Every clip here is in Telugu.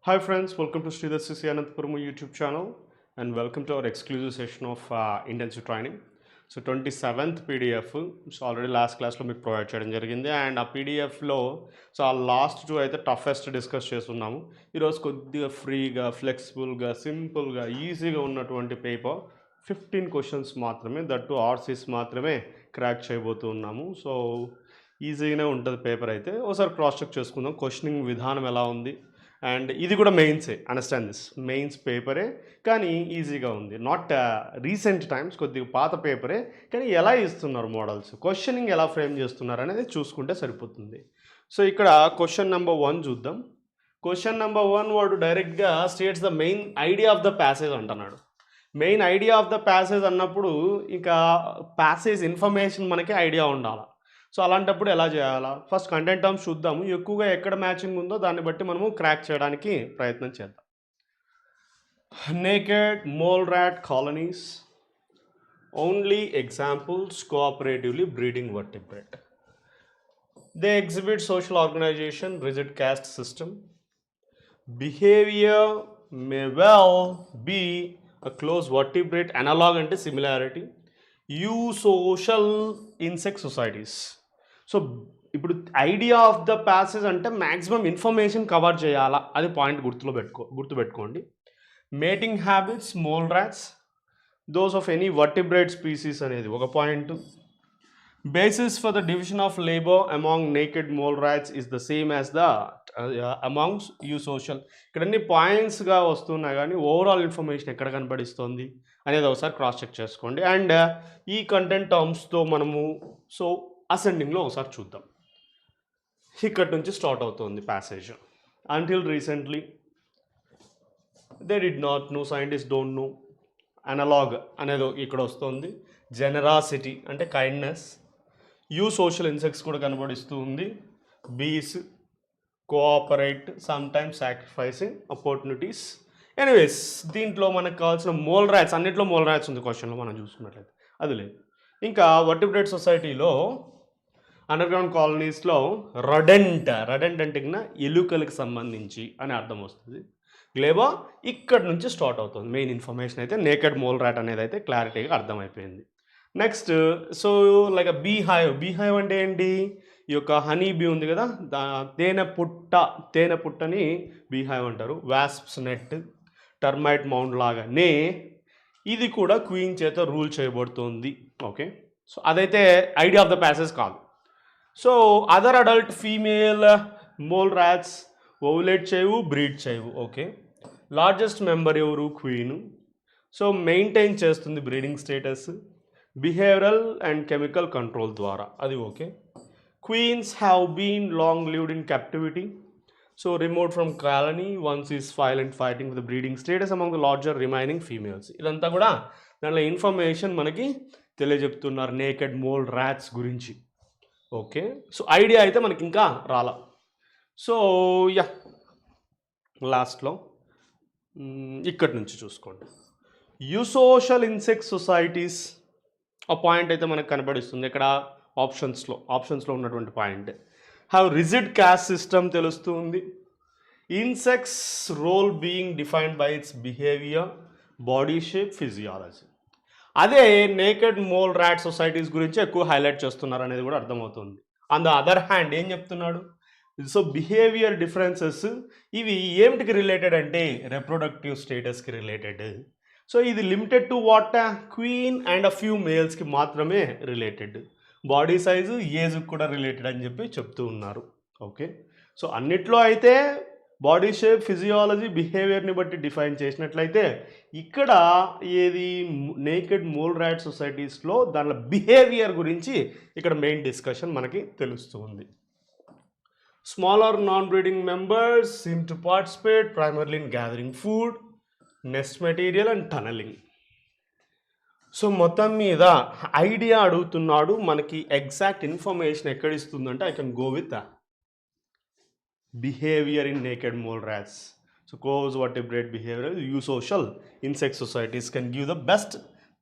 Hi friends, welcome to Sridhar CC Anantapuramu YouTube channel and welcome to our exclusive session of intensive training. So 27th PDF so already last క్లాస్లో మీకు ప్రొవైడ్ చేయడం జరిగింది అండ్ ఆ పీడిఎఫ్లో సో ఆ లాస్ట్ టూ అయితే టఫెస్ట్ డిస్కస్ చేస్తున్నాము. ఈరోజు కొద్దిగా ఫ్రీగా ఫ్లెక్సిబుల్గా సింపుల్గా ఈజీగా ఉన్నటువంటి పేపర్ 15 క్వశ్చన్స్ మాత్రమే, దట్ టు ఆర్సీస్ మాత్రమే క్రాక్ చేయబోతూ ఉన్నాము. సో ఈజీగానే ఉంటుంది పేపర్ అయితే. ఒకసారి క్రాస్ చెక్ చేసుకుందాం క్వశ్చనింగ్ విధానం ఎలా ఉంది. అండ్ ఇది కూడా మెయిన్సే, అండర్స్టాండ్ దిస్ మెయిన్స్ పేపరే కానీ ఈజీగా ఉంది. నాట్ రీసెంట్ టైమ్స్, కొద్దిగా పాత పేపరే కానీ ఎలా ఇస్తున్నారు మోడల్స్, క్వశ్చనింగ్ ఎలా ఫ్రేమ్ చేస్తున్నారు అనేది చూసుకుంటే సరిపోతుంది. సో ఇక్కడ క్వశ్చన్ నెంబర్ 1 చూద్దాం. క్వశ్చన్ నెంబర్ 1 వాడు డైరెక్ట్గా states the main idea of the passage అంటున్నాడు. Main idea of the passage అన్నప్పుడు ఇంకా ప్యాసేజ్ ఇన్ఫర్మేషన్ మనకి ఐడియా ఉండాలి. సో అలాంటప్పుడు ఎలా చేయాలా, ఫస్ట్ కంటెంట్ టర్మ్స్ చూద్దాము. ఎక్కువగా ఎక్కడ మ్యాచింగ్ ఉందో దాన్ని బట్టి మనము క్రాక్ చేయడానికి ప్రయత్నం చేద్దాం. Naked mole rat colonies, only examples cooperatively breeding vertebrate. They exhibit social organization, rigid caste system. Behavior may well be a close vertebrate analog and similarity. Eusocial insect societies. So ఇప్పుడు ఐడియా ఆఫ్ ద ప్యాసేజ్ అంటే మ్యాక్సిమం ఇన్ఫర్మేషన్ కవర్ చేయాలా, అది పాయింట్ గుర్తుపెట్టుకోండి. Mating habits mole rats, those of any vertebrate species అనేది ఒక point. Basis for the division of labour among naked mole rats is the same as the amongst you social. ఇక్కడ అన్ని పాయింట్స్గా వస్తున్నాయి కానీ ఓవరాల్ ఇన్ఫర్మేషన్ ఎక్కడ కనబడిస్తుంది అనేది ఒకసారి క్రాస్ చెక్ చేసుకోండి. అండ్ ఈ కంటెంట్ టర్మ్స్తో మనము సో అసెండింగ్లో ఒకసారి చూద్దాం. ఇక్కడి నుంచి స్టార్ట్ అవుతుంది passage. Until recently they did not know, scientist don't know. Analogue అనేది ఇక్కడ వస్తుంది. జెనరాసిటీ అంటే కైండ్నెస్. యూ సోషల్ ఇన్సెక్ట్స్ కూడా కనబడిస్తూ ఉంది. బీస్ cooperate, some times sacrificing opportunities. Anyways దీంట్లో మనకు కావాల్సిన మోల్ ర్యాట్స్, అన్నింటిలో మోల్ ర్యాట్స్ ఉంది క్వశ్చన్లో మనం చూసుకున్నట్లయితే, అది లేదు. ఇంకా వర్టిబ్రేట్ సొసైటీలో అండర్గ్రౌండ్ కాలనీస్లో రడెంట్ అంటే ఎలుకలకు సంబంధించి అని అర్థం వస్తుంది. గ్లేబా ఇక్కడ నుంచి స్టార్ట్ అవుతుంది. మెయిన్ ఇన్ఫర్మేషన్ అయితే నేకెడ్ మోల్ ర్యాట్ అనేది అయితే క్లారిటీగా అర్థమైపోయింది. Next so like beehive అంటే ఏంటి, ఈ యొక్క హనీ బీ ఉంది కదా, తేనె పుట్టని బీ హైవ్ అంటారు. వాస్ప్స్ నెట్, టర్మైట్ మౌండ్ లాగానే ఇది కూడా క్వీన్ చేత రూల్ చేయబడుతుంది. ఓకే, సో అదైతే ఐడియా ఆఫ్ ద ప్యాసేజ్ కాదు. So other adult female mole rats ovulate చేయవు, బ్రీడ్ చేయవు. ఓకే, లార్జెస్ట్ మెంబర్ ఎవరు, క్వీన్. సో మెయింటైన్ చేస్తుంది breeding status behavioural and chemical control ద్వారా, అది okay. Queens have been long lived in captivity. So remote from colony ones is violent fighting with breeding status among the larger remaining females. ఇదంతా కూడా దాంట్లో ఇన్ఫర్మేషన్ మనకి తెలియజెప్తున్నారు నేకెడ్ మోల్ ర్యాట్స్ గురించి. ఓకే, సో ఐడియా అయితే మనకి ఇంకా రాలా. సో యా లాస్ట్లో ఇక్కడి నుంచి చూసుకోండి. యూసోషల్ ఇన్సెక్ట్ సొసైటీస్ ఆ పాయింట్ అయితే మనకు కనబడిస్తుంది ఇక్కడ ఆప్షన్స్లో ఉన్నటువంటి point. Have rigid caste system తెలుస్తుంది. Insects role being defined by its behaviour, body shape, physiology. అదే నేకెడ్ మోల్ ర్యాట్ సొసైటీస్ గురించి ఎక్కువ హైలైట్ చేస్తున్నారు అనేది కూడా అర్థమవుతుంది. ఆన్ ద అదర్ హ్యాండ్ ఏం చెప్తున్నాడు, సో బిహేవియర్ డిఫరెన్సెస్ ఇవి ఏమిటికి రిలేటెడ్ అంటే రిప్రొడక్టివ్ స్టేటస్కి రిలేటెడ్. సో ఇది limited to what, queen and a few మేల్స్కి మాత్రమే రిలేటెడ్. బాడీ సైజు ఏజ్కి కూడా రిలేటెడ్ అని చెప్పి చెప్తూ ఉన్నారు. ఓకే, సో అన్నిట్లో అయితే బాడీ షేప్, ఫిజియాలజీ, బిహేవియర్ని బట్టి డిఫైన్ చేసినట్లయితే ఇక్కడ ఏది నేకెడ్ మోల్ ర్యాట్ సొసైటీస్లో దానిలో బిహేవియర్ గురించి ఇక్కడ మెయిన్ డిస్కషన్ మనకి తెలుస్తూ ఉంది. Smaller non breeding members seem to participate primarily in gathering food, nest material and tunnelling. So మొత్తం మీద ఐడియా అడుగుతున్నాడు, మనకి ఎగ్జాక్ట్ ఇన్ఫర్మేషన్ ఎక్కడ ఇస్తుందంటే I can go with behavior in naked mole rats. So close vertebrate behavior, eusocial insect societies can give the best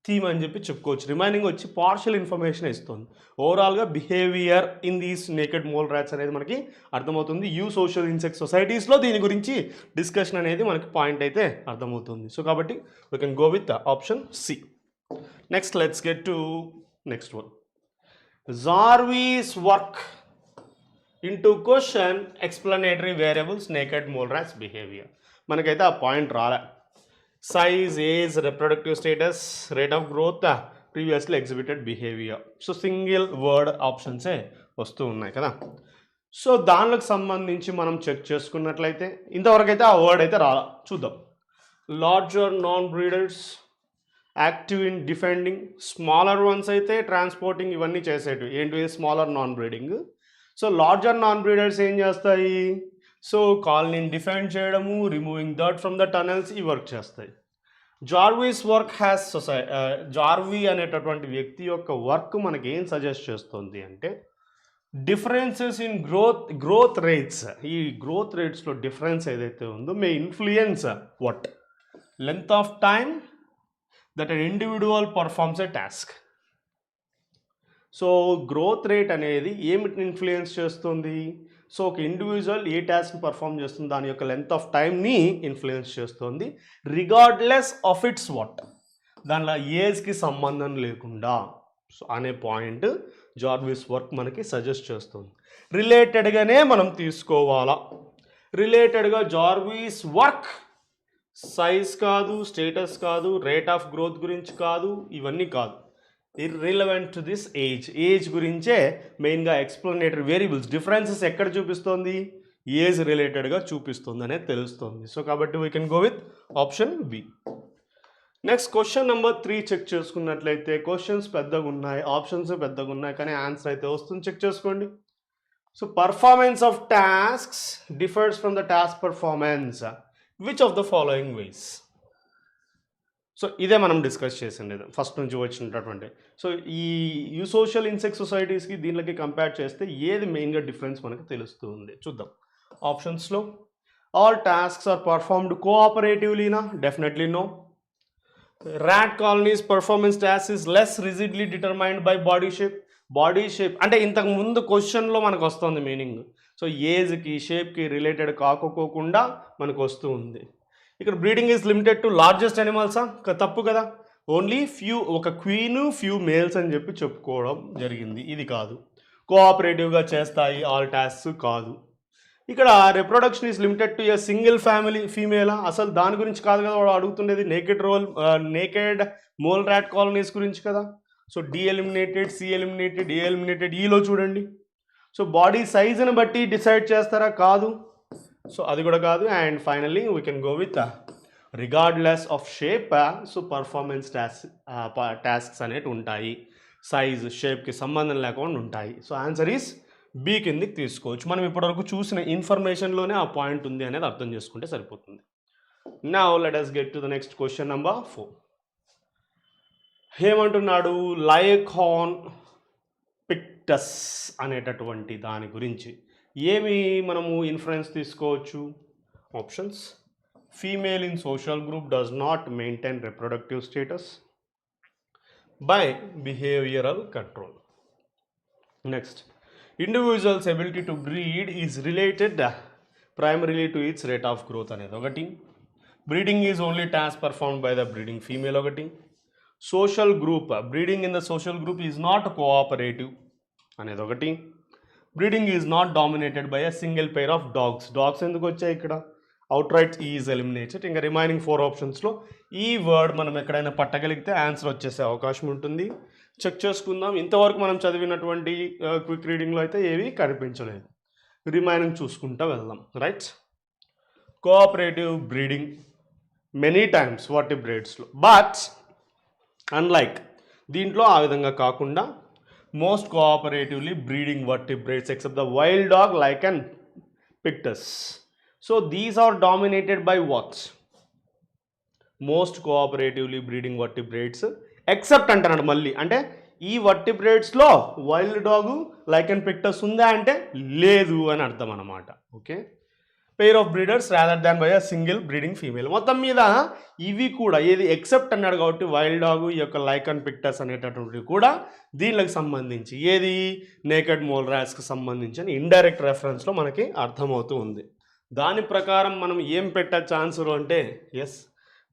theme అని చెప్పి చెప్పుకోవచ్చు. రిమైనింగ్ వచ్చి పార్షియల్ ఇన్ఫర్మేషన్ ఇస్తుంది. ఓవరాల్గా behaviour in these naked mole rats అనేది మనకి అర్థమవుతుంది. సోషల్ ఇన్సెక్ట్ సొసైటీస్లో దీని గురించి డిస్కషన్ అనేది మనకి పాయింట్ అయితే అర్థమవుతుంది. సో కాబట్టి we can go with option C. Next let's get to next one. Jarvis work into question explanatory variables naked mole rats behaviour. మనకైతే ఆ పాయింట్ రాలే. Size, age, reproductive status, rate of growth, previously exhibited behaviour. So single word ఆప్షన్సే వస్తూ ఉన్నాయి కదా. సో దానికి సంబంధించి మనం చెక్ చేసుకున్నట్లయితే ఇంతవరకు అయితే ఆ వర్డ్ అయితే రాలా. చూద్దాం. Larger non breeders, active in defending, smaller ones అయితే ట్రాన్స్పోర్టింగ్ ఇవన్నీ చేసేటివి. ఏంటి smaller non breeding. So larger non breeders ఏం చేస్తాయి? సో కాలనీని డిఫెండ్ చేయడము, removing dirt from the tunnels ఈ వర్క్ చేస్తాయి. జార్వీస్ వర్క్ హ్యాస్ జార్వీ అనేటటువంటి వ్యక్తి యొక్క వర్క్ మనకి ఏం సజెస్ట్ చేస్తుంది అంటే డిఫరెన్సెస్ ఇన్ గ్రోత్ రేట్స్. ఈ గ్రోత్ రేట్స్లో డిఫరెన్స్ ఏదైతే ఉందో may influence what length of time that an individual performs a task. So growth rate అనేది ఏమిటిని ఇన్ఫ్లుయెన్స్ చేస్తుంది? సో ఒక ఇండివిజువల్ ఏ టాస్క్ని పర్ఫామ్ చేస్తుంది దాని యొక్క లెంత్ ఆఫ్ టైమ్ని ఇన్ఫ్లుయెన్స్ చేస్తుంది, రిగార్డ్లెస్ ఆఫ్ ఇట్స్ వాట్, దానిలో ఏజ్కి సంబంధం లేకుండా. సో అనే పాయింట్ జార్వీస్ వర్క్ మనకి సజెస్ట్ చేస్తుంది. రిలేటెడ్గానే మనం తీసుకోవాలా. రిలేటెడ్గా జార్వీస్ వర్క్ సైజ్ కాదు, స్టేటస్ కాదు, రేట్ ఆఫ్ గ్రోత్ గురించి కాదు, ఇవన్నీ కాదు. ఇర్రిలవెంట్ టు దిస్ ఏజ్ గురించే మెయిన్గా ఎక్స్ప్లనేటరీ వేరియబుల్స్ డిఫరెన్సెస్ ఎక్కడ చూపిస్తుంది? ఏజ్ రిలేటెడ్గా చూపిస్తుంది అనేది తెలుస్తుంది. సో కాబట్టి we can go with option B. Next question number 3 check చేసుకున్నట్లయితే క్వశ్చన్స్ పెద్దగా ఉన్నాయి, ఆప్షన్స్ పెద్దగా ఉన్నాయి, కానీ ఆన్సర్ అయితే వస్తుంది. చెక్ చేసుకోండి. So performance of tasks differs from the task performance which of the following ways. So ఇదే మనం డిస్కస్ చేసింది ఫస్ట్ నుంచి వచ్చినటువంటి. సో ఈ సోషల్ ఇన్సెక్ట్ సొసైటీస్కి దీనికి కంపేర్ చేస్తే ఏది మెయిన్గా డిఫరెన్స్ మనకు తెలుస్తుంది చూద్దాం. ఆప్షన్స్లో ఆల్ టాస్క్స్ ఆర్ పర్ఫార్మ్డ్ కోఆపరేటివ్లీనా? Definitely no. Rat colonies performance task is less rigidly determined by body shape అంటే ఇంతకు ముందు క్వశ్చన్లో మనకు వస్తుంది మీనింగ్. సో ఏజ్కి షేప్కి రిలేటెడ్ కాకోకుండా మనకు వస్తూ ఉంది. ఇక్కడ breeding is limited to largest అనిమల్సా? తప్పు కదా. ఓన్లీ ఒక క్వీన్ ఫ్యూ మేల్స్ అని చెప్పి చెప్పుకోవడం జరిగింది. ఇది కాదు. కోఆపరేటివ్గా చేస్తాయి ఆల్ టాస్క్స్ కాదు. ఇక్కడ reproduction is limited to a single family ఫీమేలా? అసలు దాని గురించి కాదు కదా వాడు అడుగుతుండేది. నేకెడ్ మోల్ ర్యాట్ కాలనీస్ గురించి కదా. So D eliminated, C eliminated, A eliminated, ఈలో చూడండి. సో బాడీ సైజుని బట్టి డిసైడ్ చేస్తారా? కాదు. సో అది కూడా కాదు. And finally we can go with regardless of shape. So performance tasks అనేవి ఉంటాయి, సైజ్ షేప్కి సంబంధం లేకుండా ఉంటాయి. సో ఆన్సర్ ఈస్ బి కిందకి తీసుకోవచ్చు. మనం ఇప్పటివరకు చూసిన ఇన్ఫర్మేషన్లోనే ఆ పాయింట్ ఉంది అనేది అర్థం చేసుకుంటే సరిపోతుంది. Now let us get to the next question number 4. ఏమంటున్నాడు? లైకాన్ పిక్టస్ అనేటటువంటి దాని గురించి ఏమి మనము ఇన్ఫరెన్స్ తీసుకోవచ్చు? Options: female in social group does not maintain reproductive status by behavioural control. Next, individual's ability to breed is related primarily to its rate of growth అనేది ఒకటి. Breeding is only task performed by the breeding female ఒకటి. Social group breeding in the social group is not cooperative అనేది ఒకటి. Breeding is not dominated by a single pair of dogs ఎందుకు వచ్చాయి ఇక్కడ? Outright is eliminated. ఇంకా రిమైనింగ్ 4 ఆప్షన్స్లో ఈ వర్డ్ మనం ఎక్కడైనా పట్టగలిగితే ఆన్సర్ వచ్చేసే అవకాశం ఉంటుంది. చెక్ చేసుకుందాం. ఇంతవరకు మనం చదివినటువంటి క్విక్ రీడింగ్లో అయితే ఏవి కనిపించలేదు. రిమైనింగ్ చూసుకుంటూ వెళ్దాం. Right, cooperative breeding many times వర్టిబ్రేట్స్లో, బట్ అన్లైక్ దీంట్లో ఆ విధంగా కాకుండా most cooperatively breeding vertebrates except the wild dog, lichen, pictus. So these are dominated by what? Most cooperatively breeding vertebrates except అంటున్నాడు మళ్ళీ. అంటే ఈ వర్టిబ్రేట్స్లో వైల్డ్ డాగ్, లైకెన్, పిక్టస్ ఉందా అంటే లేదు అని అర్థం అన్నమాట. Okay, pair of breeders rather than by a single breeding female. మొత్తం మీద ఇవి కూడా ఏది ఎక్సెప్ట్ అన్నాడు కాబట్టి వైల్డ్ డాగ్ ఈ యొక్క లైకాన్ పిక్టస్ అనేటటువంటివి కూడా దీనికి సంబంధించి ఏది నేకెడ్ మోల్ ర్యాట్స్కి సంబంధించిన ఇండైరెక్ట్ రెఫరెన్స్లో మనకి అర్థమవుతూ ఉంది. దాని ప్రకారం మనం ఏం పెట్టచ్చు ఆన్సర్ అంటే yes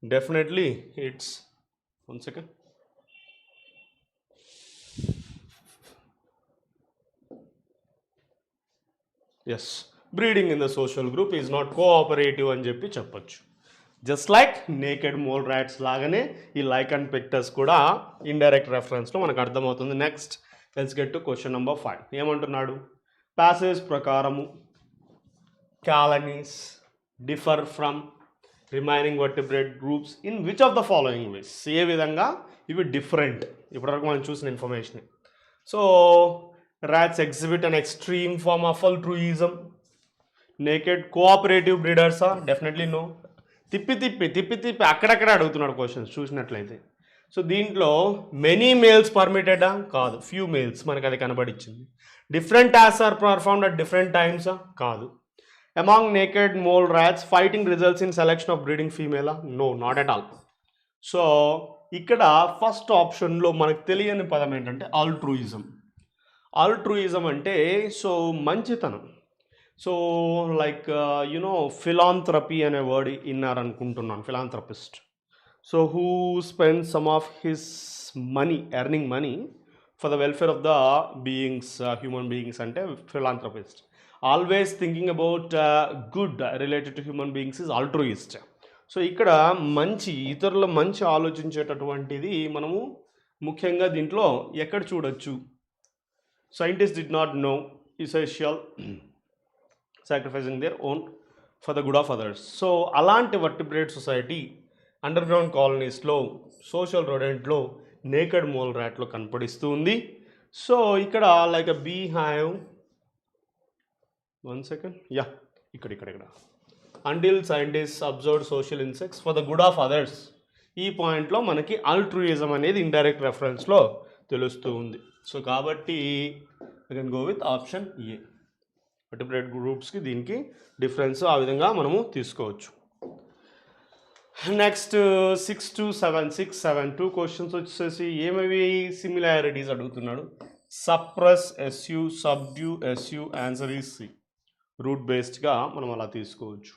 definitely it's 1 second. Yes breeding in the social group is not cooperative అని చెప్పి చెప్పొచ్చు. Just like naked mole rats లాగానే ఈ లైకాన్ పిక్టస్ కూడా ఇండైరెక్ట్ రెఫరెన్స్లో మనకు అర్థమవుతుంది. Next let's get to question number 5. ఏమంటున్నాడు? ప్యాసేజ్ ప్రకారము colonies differ from remaining vertebrate groups in which of the following ways. ఏ విధంగా ఇవి డిఫరెంట్ ఇప్పటివరకు మనం చూసిన information. So rats exhibit an extreme form of altruism. Naked cooperative breeders are definitely no. తిప్పి అక్కడక్కడ అడుగుతున్నాడు క్వశ్చన్స్ చూసినట్లయితే. సో దీంట్లో మెనీ మేల్స్ పర్మిటెడా? కాదు, ఫ్యూ మేల్స్ మనకు అది కనబడిచ్చింది. Different tasks are performed at different టైమ్సా? కాదు. Among naked mole rats fighting results in selection of breeding ఫీమేలా? No, not at all. So ఇక్కడ ఫస్ట్ ఆప్షన్లో మనకు తెలియని పదం ఏంటంటే ఆల్ట్రూయిజం. ఆల్ట్రూయిజం అంటే సో మంచితనం. సో లైక్ యునో ఫిలాంథ్రపీ అనే వర్డ్ విన్నారనుకుంటున్నాను, philanthropist. So who spend some of his money, earning money for the welfare of the beings, human beings అంటే philanthropist. Always thinking about good related to human beings is altruist. So ఇక్కడ మంచి, ఇతరుల మంచి ఆలోచించేటటువంటిది మనము ముఖ్యంగా దీంట్లో ఎక్కడ చూడొచ్చు? Scientists did not know essential sacrificing their own for the good of others. So అలాంటి వర్టిబ్రేట్ సొసైటీ అండర్గ్రౌండ్ కాలనీస్లో, సోషల్ రొడెంట్లో, నేకెడ్ మోల్ ర్యాట్లో కనపడిస్తూ ఉంది. సో ఇక్కడ like a bee have 1 second ఇక్కడ until scientist observe social insects for the good of others. ఈ పాయింట్లో మనకి ఆల్ట్రూయిజం అనేది ఇండైరెక్ట్ రెఫరెన్స్లో తెలుస్తూ ఉంది. సో కాబట్టి I can go with option A. Vertebrate గ్రూప్స్కి దీనికి డిఫరెన్స్ ఆ విధంగా మనము తీసుకోవచ్చు. నెక్స్ట్ 6 to 7, 6, 7 2 క్వశ్చన్స్ వచ్చేసి ఏమవి సిమిలారిటీస్ అడుగుతున్నాడు. Suppress S U, subdue S U, answer is C. Root బేస్డ్గా మనం అలా తీసుకోవచ్చు.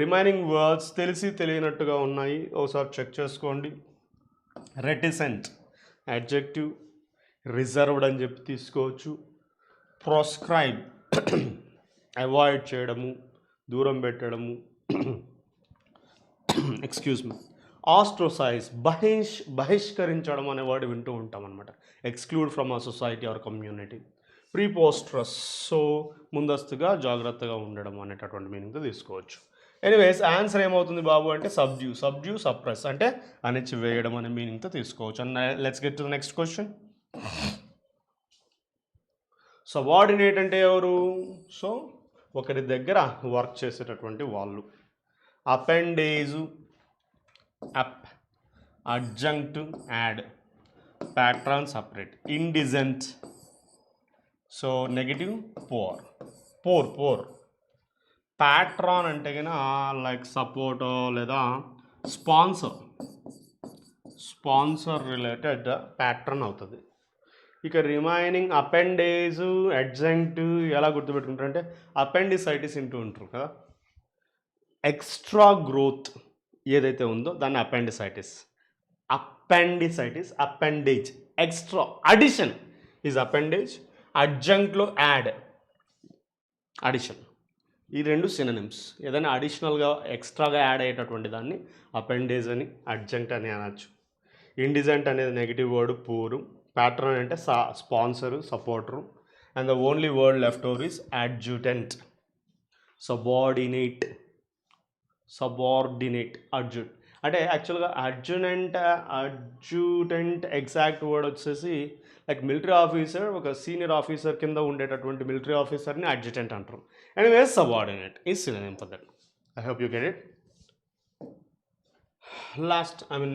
రిమైనింగ్ వర్డ్స్ తెలిసి తెలియనట్టుగా ఉన్నాయి, ఒకసారి చెక్ చేసుకోండి. రెటిసెంట్ అడ్జెక్టివ్, రిజర్వ్డ్ అని చెప్పి తీసుకోవచ్చు. ప్రోస్క్రైబ్ అవాయిడ్ చేయడము, దూరం పెట్టడము. Excuse me. ఆస్ట్రోసైజ్ బహిష్కరించడం అనే వర్డ్ వింటూ ఉంటాం అనమాట. Exclude from a society or community. Preposterous, so ముందస్తుగా జాగ్రత్తగా ఉండడం అనేటటువంటి మీనింగ్తో తీసుకోవచ్చు. ఎనీవేస్ ఆన్సర్ ఏమవుతుంది బాబు అంటే సబ్డ్యూ సప్రెస్ అంటే అణిచివేయడం అనే మీనింగ్తో తీసుకోవచ్చు. And let's get to the next question. Subordinate అంటే ఎవరు? సో ఒకరి దగ్గర వర్క్ చేసేటటువంటి వాళ్ళు. Appendage up, adjunct add, patron separate. Indigent so negative poor. Patron అంటే కన్నా లైక్ సపోర్ట్ లేదా స్పాన్సర్ రిలేటెడ్ ప్యాట్రన్ అవుతుంది. ఇక రిమైనింగ్ అపెండేజ్, అడ్జంక్ట్ ఎలా గుర్తుపెట్టుకుంటారంటే అపెండిసైటిస్ ఇంటూ ఉంటారు కదా. ఎక్స్ట్రా గ్రోత్ ఏదైతే ఉందో దాన్ని appendicitis, appendage. Extra addition is appendage. అడ్జంక్ట్లో యాడ్, అడిషన్. ఈ రెండు సినోనిమ్స్. ఏదైనా అడిషనల్గా ఎక్స్ట్రాగా యాడ్ అయ్యేటటువంటి దాన్ని అపెండేజ్ అని, అడ్జంక్ట్ అని అనొచ్చు. ఇండిజెంట్ అనేది నెగిటివ్ వర్డ్ పూరు. ప్యాట్రన్ అంటే sponsor, supporter. And the only word left over is adjutant. Subordinate, adjutant అంటే యాక్చువల్గా అడ్జుటెంట్ ఎగ్జాక్ట్ వర్డ్ వచ్చేసి లైక్ మిలిటరీ ఆఫీసర్, ఒక సీనియర్ ఆఫీసర్ కింద ఉండేటటువంటి మిలిటరీ ఆఫీసర్ని అడ్జుటెంట్ అంటారు. Anyways subordinate is synonym for that. I hope you get it.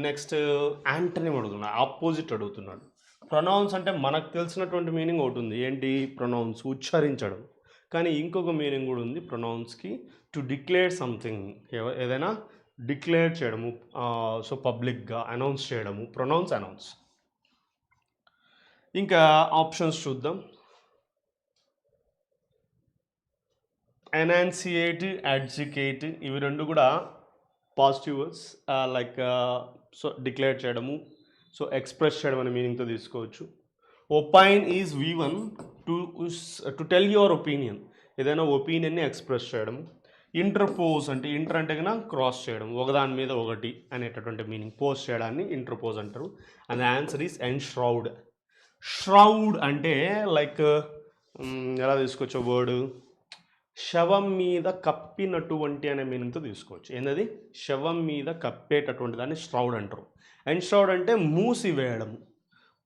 Next antonym అడుగుతున్నాడు, ఆపోజిట్ అడుగుతున్నాడు. ప్రొనౌన్స్ అంటే మనకు తెలిసినటువంటి మీనింగ్ ఒకటి ఉంది. ఏంటి? ప్రొనౌన్స్ ఉచ్చరించడం. కానీ ఇంకొక మీనింగ్ కూడా ఉంది ప్రొనౌన్స్కి, టు డిక్లేర్ సంథింగ్, ఏదైనా డిక్లేర్ చేయడము, సో పబ్లిక్గా అనౌన్స్ చేయడము, ప్రొనౌన్స్ అనౌన్స్. ఇంకా ఆప్షన్స్ చూద్దాం. ఎనాన్సియేట్, అడ్జుకేట్, ఇవి రెండు కూడా positive words. Like so declare చేయడము, సో ఎక్స్ప్రెస్ చేయడం అనే మీనింగ్తో తీసుకోవచ్చు. Opine is V1 to tell your opinion, ఏదైనా ఒపీనియన్ని ఎక్స్ప్రెస్ చేయడం. ఇంటర్పోజ్ అంటే ఇంటర్ అంటే కన్నా క్రాస్ చేయడం, ఒకదాని మీద ఒకటి అనేటటువంటి మీనింగ్. పోజ్ చేయడాన్ని ఇంటర్పోజ్ అంటారు. And answer is enshroud. Shroud అంటే లైక్ ఎలా తీసుకోవచ్చు వర్డ్, శవం మీద కప్పినటువంటి అనే మీనింగ్తో తీసుకోవచ్చు. ఏంటది? శవం మీద కప్పేటటువంటి దాన్ని ష్రౌడ్ అంటారు. ఎన్ష్రౌడ్ అంటే మూసివేయడం,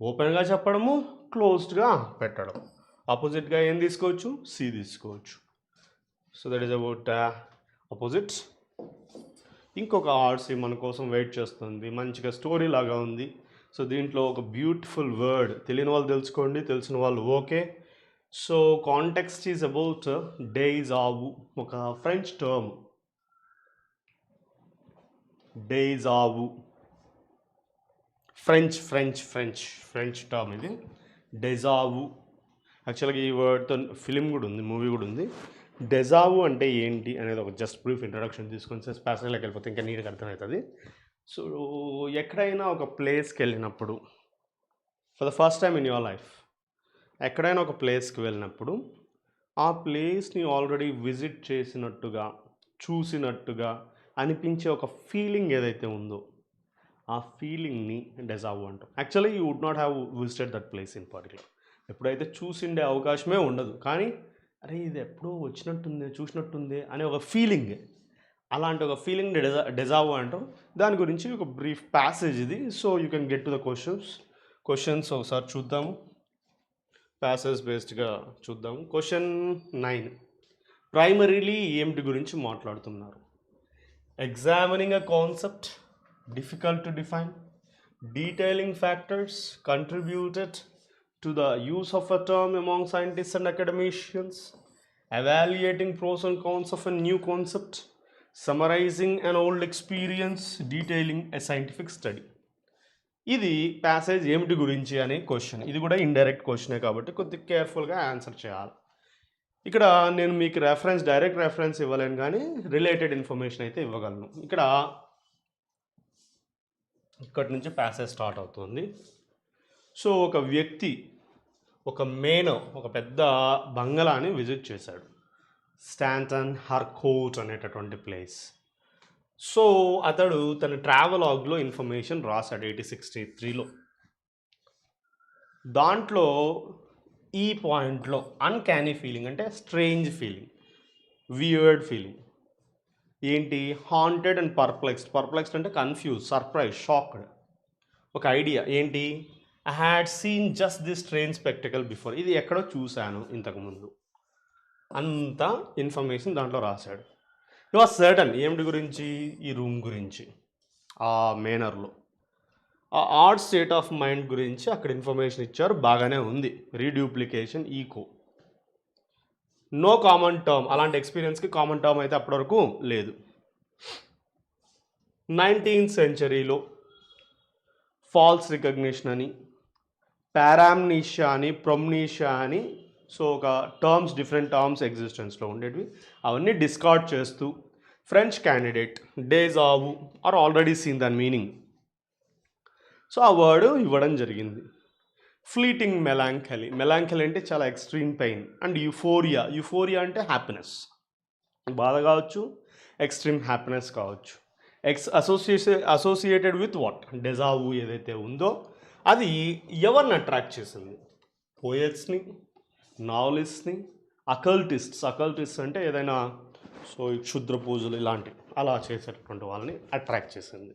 ఓపెన్గా చెప్పడము, క్లోజ్డ్గా పెట్టడం. ఆపోజిట్గా ఏం తీసుకోవచ్చు? సి తీసుకోవచ్చు. So that is about opposites. ఇంకొక ఆర్సీ మన కోసం వెయిట్ చేస్తుంది, మంచిగా స్టోరీ లాగా ఉంది. సో దీంట్లో ఒక బ్యూటిఫుల్ వర్డ్, తెలియని వాళ్ళు తెలుసుకోండి, తెలిసిన వాళ్ళు okay. So context is about deja vu, ఒక French term. Deja vu French term ఇది, డెజావు. యాక్చువల్గా ఈ వర్డ్తో ఫిలిం కూడా ఉంది, మూవీ కూడా ఉంది. డెజావు అంటే ఏంటి అనేది ఒక జస్ట్ బ్రీఫ్ ఇంట్రడక్షన్ తీసుకొని ప్యాసేజ్లోకి వెళ్ళిపోతే ఇంకా నీట్గా అర్థమవుతుంది. సో ఎక్కడైనా ఒక ప్లేస్కి వెళ్ళినప్పుడు, for the first time in your life ఎక్కడైనా ఒక ప్లేస్కి వెళ్ళినప్పుడు ఆ ప్లేస్ని ఆల్రెడీ విజిట్ చేసినట్టుగా, చూసినట్టుగా అనిపించే ఒక ఫీలింగ్ ఏదైతే ఉందో ఆ ఫీలింగ్ని డెజావు అంటాం. Actually you would not have visited that place in particular. ఎప్పుడైతే చూసిండే అవకాశమే ఉండదు, కానీ అరే ఇది ఎప్పుడో వచ్చినట్టుంది, చూసినట్టుంది అనే ఒక ఫీలింగ్, అలాంటి ఒక ఫీలింగ్ డెజావు అంటాం. దాని గురించి ఒక బ్రీఫ్ ప్యాసేజ్ ఇది. So you can get to the questions ఒకసారి చూద్దాము, ప్యాసేజ్ బేస్డ్గా చూద్దాము. క్వశ్చన్ 9, ప్రైమరీలీ ఏమిటి గురించి మాట్లాడుతున్నారు? Examining a concept, difficult to define, detailing factors contributed to the use of a term among scientists and academicians, evaluating pros and cons of a new concept, summarizing an old experience, detailing a scientific study. ఇది ప్యాసేజ్ ఏమిటి గురించి అనే క్వశ్చన్. ఇది కూడా ఇండైరెక్ట్ క్వశ్చనే కాబట్టి కొద్దిగా కేర్ఫుల్గా ఆన్సర్ చేయాలి. ఇక్కడ నేను మీకు డైరెక్ట్ రెఫరెన్స్ ఇవ్వలేను, కానీ రిలేటెడ్ ఇన్ఫర్మేషన్ అయితే ఇవ్వగలను. ఇక్కడి నుంచి ప్యాసేజ్ స్టార్ట్ అవుతుంది. సో ఒక వ్యక్తి ఒక పెద్ద బంగళాని విజిట్ చేశాడు, స్టాంటన్ హర్కోట్ అనేటటువంటి ప్లేస్. సో అతడు తన ట్రావెలాగ్లో ఇన్ఫర్మేషన్ రాశాడు 1863లో. దాంట్లో ఈ పాయింట్లో అన్క్యానీ ఫీలింగ్ అంటే స్ట్రేంజ్ ఫీలింగ్, వియర్డ్ ఫీలింగ్ ఏంటి? హాంటెడ్ అండ్ పర్ప్లెక్స్డ్ అంటే కన్ఫ్యూజ్, సర్ప్రైజ్, షాక్డ్. ఒక ఐడియా ఏంటి? I had seen just this strange spectacle before, ఇది ఎక్కడో చూశాను ఇంతకుముందు. అంత ఇన్ఫర్మేషన్ దాంట్లో రాశాడు. యు ఆర్ సర్టన్ ఏమిటి గురించి? ఈ రూమ్ గురించి, ఆ మేనర్లో ఆ ఆడ్ స్టేట్ ఆఫ్ మైండ్ గురించి అక్కడ ఇన్ఫర్మేషన్ ఇచ్చారు, బాగానే ఉంది. రీడ్యూప్లికేషన్, ఈకో, నో కామన్ టర్మ్, అలాంటి ఎక్స్పీరియన్స్కి కామన్ టర్మ్ అయితే అప్పటివరకు లేదు. 19th సెంచరీలో ఫాల్స్ రికగ్నిషన్ అని, పారామ్నీషియా అని, ప్రొమ్నీషియా అని, సో ఒక టర్మ్స్, డిఫరెంట్ టర్మ్స్ ఎగ్జిస్టెన్స్లో ఉండేటివి, అవన్నీ డిస్కార్డ్ చేస్తూ French candidate deja vu or already seen దాని మీనింగ్. సో ఆ వర్డ్ ఇవ్వడం జరిగింది. ఫ్లీటింగ్ మెలాంకలీ అంటే చాలా ఎక్స్ట్రీమ్ పెయిన్. అండ్ యూఫోరియా అంటే హ్యాపీనెస్, బాధ కావచ్చు, ఎక్స్ట్రీమ్ హ్యాపీనెస్ కావచ్చు. Associated with what? డెజావు ఏదైతే ఉందో అది ఎవరిని అట్రాక్ట్ చేసింది? పోయట్స్ని, నావలిస్ట్ని, అకల్టిస్ట్ అంటే ఏదైనా సో క్షుద్ర పూజలు ఇలాంటివి అలా చేసేటటువంటి వాళ్ళని అట్రాక్ట్ చేసింది.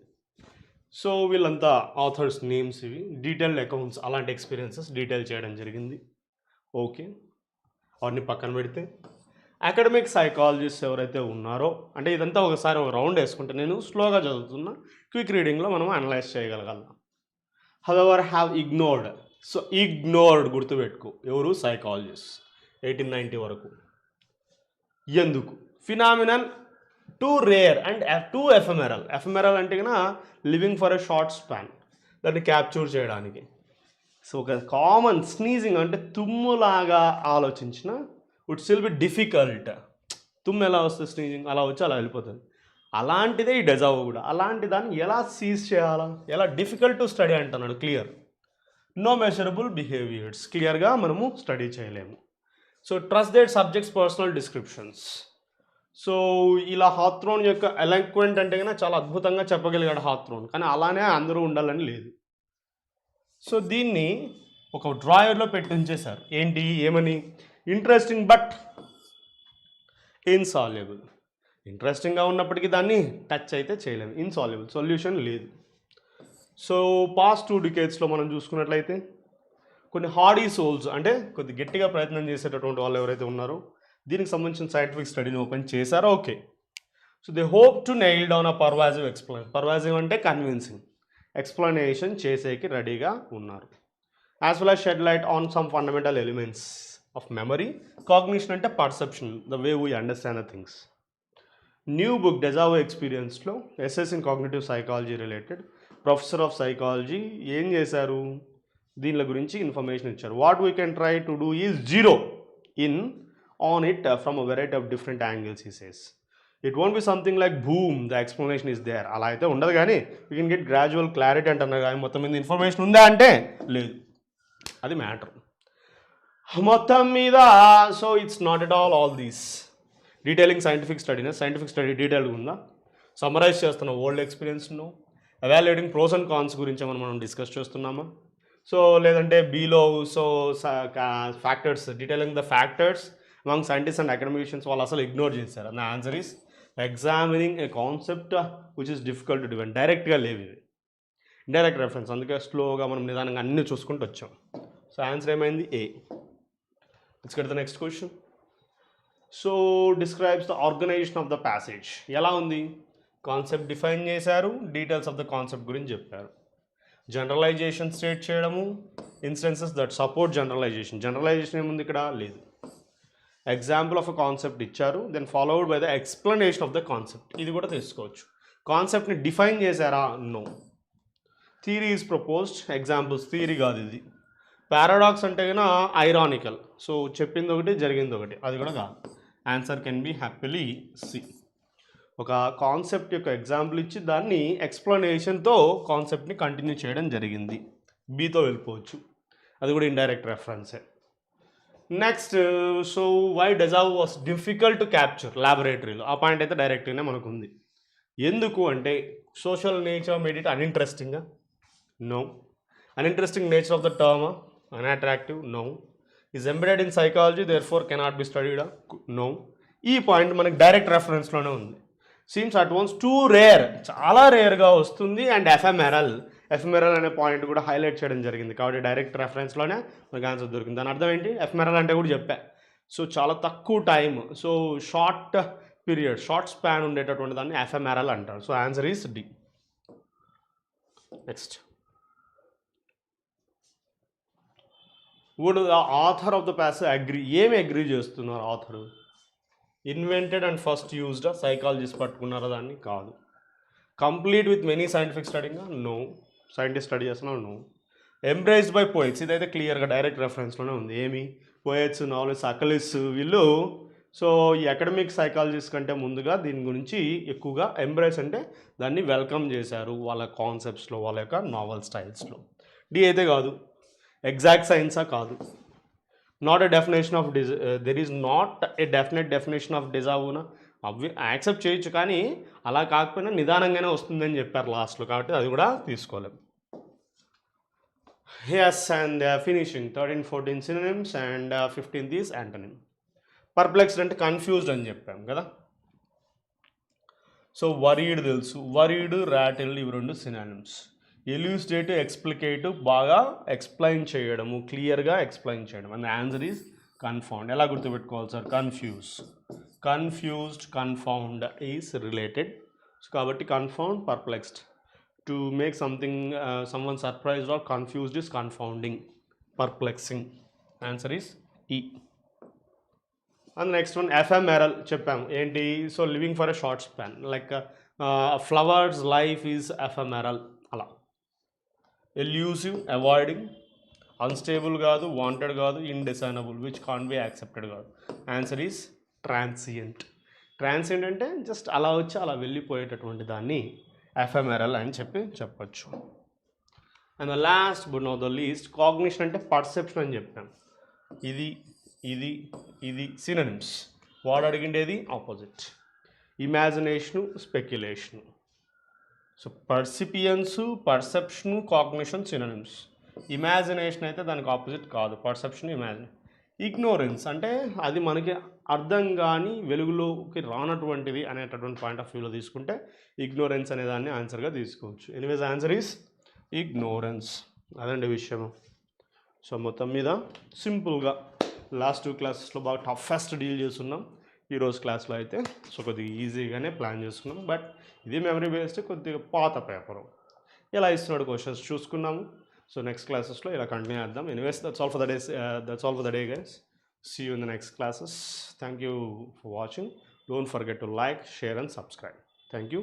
సో వీళ్ళంతా ఆథర్స్ నేమ్స్ ఇవి. డీటెయిల్డ్ అకౌంట్స్, అలాంటి ఎక్స్పీరియన్సెస్ డీటెయిల్ చేయడం జరిగింది. ఓకే, అవన్నీ పక్కన పెడితే అకాడమిక్ సైకాలజిస్ట్ ఎవరైతే ఉన్నారో, అంటే ఇదంతా ఒకసారి ఒక రౌండ్ వేసుకుంటే, నేను స్లోగా చదువుతున్నా, క్విక్ రీడింగ్లో మనం అనలైజ్ చేయగలగాలి. However have ignored, so ignored గుర్తుపెట్టుకో, ఎవరు? సైకాలజిస్ట్ 1890 వరకు. ఎందుకు? Phenomenon two rare and two ఎఫెమెరల్. ఎఫెమెరల్ అంటే కన్నా living for a short span, దాన్ని క్యాప్చర్ చేయడానికి. సో ఒక కామన్ స్నీజింగ్ అంటే తుమ్ములాగా ఆలోచించిన వుడ్ స్టిల్ బి డిఫికల్ట్. తుమ్ము ఎలా వస్తుంది, స్నీజింగ్ అలా వచ్చి అలా వెళ్ళిపోతుంది. అలాంటిదే ఈ డెజావో కూడా. అలాంటి దాన్ని ఎలా సీజ్ చేయాలా, ఎలా డిఫికల్ట్ టు స్టడీ అంటున్నాడు. క్లియర్, నో మెజరబుల్ బిహేవియర్స్, క్లియర్గా మనము స్టడీ చేయలేము. So trust that subjects personal descriptions. So ఇలా హాథ్రోన్ యొక్క ఎలాక్వెంట్ అంటే కన్నా చాలా అద్భుతంగా చెప్పగలిగాడు హాథ్రోన్, కానీ అలానే అందరూ ఉండాలని లేదు. సో దీన్ని ఒక డ్రాయర్లో పెట్టి ఉంచేశారు. ఏంటి, ఏమని? Interesting but insoluble. ఇంట్రెస్టింగ్గా ఉన్నప్పటికీ దాన్ని టచ్ అయితే చేయలేము. ఇన్సాల్యుబుల్, సొల్యూషన్ లేదు. సో పాస్ట్ 2 డికేడ్స్లో మనం చూసుకున్నట్లయితే కొన్ని హార్డీ సోల్స్ అంటే కొద్ది గట్టిగా ప్రయత్నం చేసేటటువంటి వాళ్ళు ఎవరైతే ఉన్నారో దీనికి సంబంధించిన సైంటిఫిక్ స్టడీని ఓపెన్ చేశారో. Okay, so they hope to nail down a persuasive explain. Persuasive అంటే కన్విన్సింగ్ ఎక్స్ప్లెనేషన్ చేసేకి రెడీగా ఉన్నారు. As well as shed light on some fundamental elements of memory. Cognition అంటే perception, the way we understand the things. New book deja vu ఎక్స్పీరియన్స్లో S S in cognitive psychology related professor of psychology ఏం చేశారు, దీనిల గురించి ఇన్ఫర్మేషన్ ఇచ్చారు. What we can try to do is zero in on it from a variety of different angles ఈ says. It won't be something like boom the explanation is there, అలా అయితే ఉండదు. కానీ we can get gradual clarity అంటున్నారు. కానీ మొత్తం మీద ఇన్ఫర్మేషన్ ఉందా అంటే లేదు, అది మ్యాటర్ మొత్తం మీద. So it's not at all these detailing scientific స్టడీనే. సైంటిఫిక్ స్టడీ డీటెయిల్గా ఉందా, సమ్మరైజ్ చేస్తున్న ఓల్డ్ ఎక్స్పీరియన్స్ను, ఎవాల్యుయేటింగ్ ప్రోస్ అండ్ కాన్స్ గురించి మనం డిస్కస్ చేస్తున్నామా. సో లేదంటే బీలో so factors, detailing the factors among scientist and academicians వాళ్ళు అసలు ఇగ్నోర్ చేశారు. The answer is examining a concept which is difficult to define. డైరెక్ట్గా లేవు ఇవి, ఇండైరెక్ట్ రెఫరెన్స్. అందుకే స్లోగా మనం నిదానంగా అన్నీ చూసుకుంటూ వచ్చాం. సో ఆన్సర్ ఏమైంది, A. Let's get the next question. So describes the organization of the passage. ఎలా ఉంది, కాన్సెప్ట్ డిఫైన్ చేశారు, డీటెయిల్స్ ఆఫ్ ద కాన్సెప్ట్ గురించి చెప్పారు. జనరలైజేషన్ స్టేట్ చేయడము, instances that support generalization. Generalization ఏముంది ఇక్కడ, లేదు. ఎగ్జాంపుల్ ఆఫ్ అ కాన్సెప్ట్ ఇచ్చారు, then followed by the explanation of the concept. ఇది కూడా తెలుసుకోవచ్చు. కాన్సెప్ట్ని డిఫైన్ చేశారా, no. Theory is proposed, examples. Theory కాదు ఇది. పారాడాక్స్ అంటే కన్నా ఐరానికల్. సో చెప్పింది ఒకటి జరిగింది ఒకటి, అది కూడా కాదు. Answer can be happily C. ఒక కాన్సెప్ట్ యొక్క ఎగ్జాంపుల్ ఇచ్చి దాన్ని ఎక్స్ప్లెనేషన్తో కాన్సెప్ట్ని కంటిన్యూ చేయడం జరిగింది. బీతో వెళ్ళిపోవచ్చు, అది కూడా ఇండైరెక్ట్ రెఫరెన్సే. Next, so why deja vu was difficult to capture ల్యాబొరేటరీలో. ఆ పాయింట్ అయితే డైరెక్ట్గానే మనకు ఉంది. ఎందుకు అంటే సోషల్ నేచర్ మేడ్ ఇట్ అన్ఇంట్రెస్టింగ్గా, no. Uninteresting nature of the term, unattractive, no. Is embedded in psychology therefore cannot be studied, no. ఈ పాయింట్ మనకి డైరెక్ట్ రెఫరెన్స్లోనే ఉంది. Seems at once too rare, చాలా రేర్గా వస్తుంది, అండ్ ఎఫెమెరల్. ఎఫెమెరల్ అనే పాయింట్ కూడా హైలైట్ చేయడం జరిగింది. కాబట్టి డైరెక్ట్ రెఫరెన్స్లోనే మనకు ఆన్సర్ దొరికింది. దాని అర్థం ఏంటి, ఎఫెమెరల్ అంటే కూడా చెప్పా. సో చాలా తక్కువ time, so short period, short span ఉండేటటువంటి దాన్ని ఎఫెమెరల్ అంటారు. So answer is D. Next, would the author of the passage agree. ఏమి అగ్రీ చేస్తున్నారు author? Invented and first used, psychologist పట్టుకున్నారా దాన్ని, కాదు. కంప్లీట్ విత్ మెనీ సైంటిఫిక్ స్టడీగా, నో. సైంటిస్ట్ స్టడీ చేస్తున్నా, నో. ఎంబ్రేస్డ్ బై పోయిట్స్, ఇదైతే క్లియర్గా డైరెక్ట్ రెఫరెన్స్లోనే ఉంది. ఏమి, పోయిట్స్, నావెలిస్ట్, అకలిస్ వీళ్ళు సో ఈ అకాడమిక్ సైకాలజిస్ట్ కంటే ముందుగా దీని గురించి ఎక్కువగా ఎంబ్రేస్ అంటే దాన్ని వెల్కమ్ చేశారు వాళ్ళ కాన్సెప్ట్స్లో, వాళ్ళ యొక్క నావెల్ స్టైల్స్లో. డి అయితే కాదు. ఎగ్జాక్ట్ సైన్సా, కాదు. Not a definition of there is not a definite definition of డెజావునా. అవి యాక్సెప్ట్ చేయొచ్చు, కానీ అలా కాకపోయినా నిదానంగానే వస్తుందని చెప్పారు లాస్ట్లో, కాబట్టి అది కూడా తీసుకోలేము. Yes, and finishing 13-14 synonyms and 15th is antonym. Perplexed అంటే కన్ఫ్యూజ్డ్ అని చెప్పాం కదా. సో వరీడ్ తెలుసు, వరీడ్, రాటిల్ ఇవి రెండు సినానిమ్స్. ఎల్యూస్టేటివ్, ఎక్స్ప్లికేటివ్, బాగా ఎక్స్ప్లెయిన్ చేయడము, క్లియర్గా ఎక్స్ప్లెయిన్ చేయడం. And answer is confound. ఎలా గుర్తుపెట్టుకోవాలి sir, confuse. Confused, confound is related. So కాబట్టి confound, perplexed. To make something someone surprised or confused is confounding, perplexing. Answer is E. And next one ephemeral చెప్పాము ఏంటి, so living for a short span, like flowers life is ephemeral అలా. ఎల్యూసివ్, అవాయిడింగ్, అన్స్టేబుల్ కాదు, వాంటెడ్ కాదు, indiscernible, which can be accepted కాదు. Answer is transient. ట్రాన్సియంట్ అంటే జస్ట్ అలా వచ్చి అలా వెళ్ళిపోయేటటువంటి దాన్ని ఎఫ్ఎంఆర్ఎల్ అని చెప్పొచ్చు. And the last but not the least, cognition అంటే పర్సెప్షన్ అని చెప్పాం. ఇది ఇది ఇది సినోనిమ్స్. వాడు అడిగిండేది opposite. Imagination, speculation. So పర్సిపియన్సు, perception, cognition synonyms. Imagination అయితే దానికి ఆపోజిట్ కాదు, పర్సెప్షన్, ఇమాజిన్. ఇగ్నోరెన్స్ అంటే అది మనకి అర్థం కానీ వెలుగులోకి రానటువంటిది అనేటటువంటి పాయింట్ ఆఫ్ వ్యూలో తీసుకుంటే ఇగ్నోరెన్స్ అనే దాన్ని ఆన్సర్గా తీసుకోవచ్చు. Anyways answer is ignorance. అదండి విషయము. సో మొత్తం మీద సింపుల్గా లాస్ట్ 2 క్లాసెస్లో బాగా టఫెస్ట్ డీల్ చేస్తున్నాం. ఈరోజు క్లాస్లో అయితే సో కొద్దిగా ఈజీగానే ప్లాన్ చేసుకున్నాం. బట్ ఇది మెమరీ బేస్డ్, కొద్దిగా పాత పేపరు ఎలా ఇస్తున్నాడు క్వశ్చన్స్ చూసుకున్నాము. సో నెక్స్ట్ క్లాసెస్లో ఇలా కంటిన్యూ చేద్దాం. Anyways that's all for the day guys. See you in the next classes. Thank you for watching. Don't forget to like, share and subscribe. Thank you.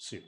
See you.